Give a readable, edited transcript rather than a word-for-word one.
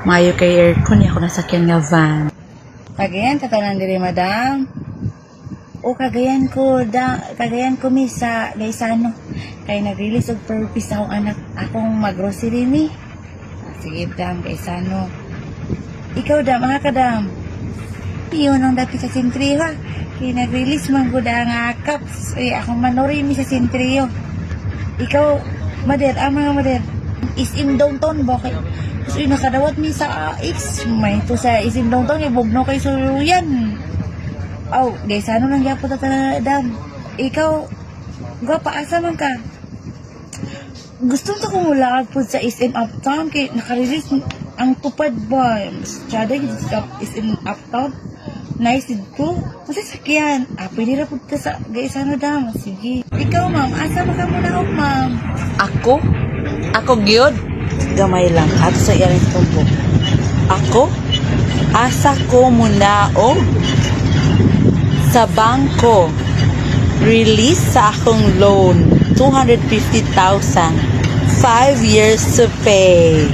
Mayo kay aircon, ako nasakyan nga van. Kagayan, tatanan diri madam. O kagayan ko misa, gaysano. Kay nag-release og purpose akong anak, akong mag-grocery ni. Sige dam, gaysano. Ikaw dam, mga kadam. Iyon ang dati sa sentriyo ha. Kaya nag-release man ko nga cups. Ay, akong manori mi sa sentriyo. Ikaw, mader, mga mader. Is in downtown ba kay? So, nakadawat mi sa X. May to sa is in downtown, ibugno kay suluyan. Aw, guys, ano nang yapot na dam? Ikaw, gwapa, asa man ka? Gusto ko kumulakad po sa SM Uptown kay nakarelease ang tupad ba? Masyada yung SM Uptown. Nice dito. Kasi sakyan. Pwede na po ka sa guys, ano dam? Sige. Ikaw, ma'am, asa man ka muna ako, ma'am? Ako? Ako gyud? Gamay lang. Ato sa iyaring tumpok. Ako? Asa ko muna sa bangko. Release sa akong loan. 250,000. 5 years to pay.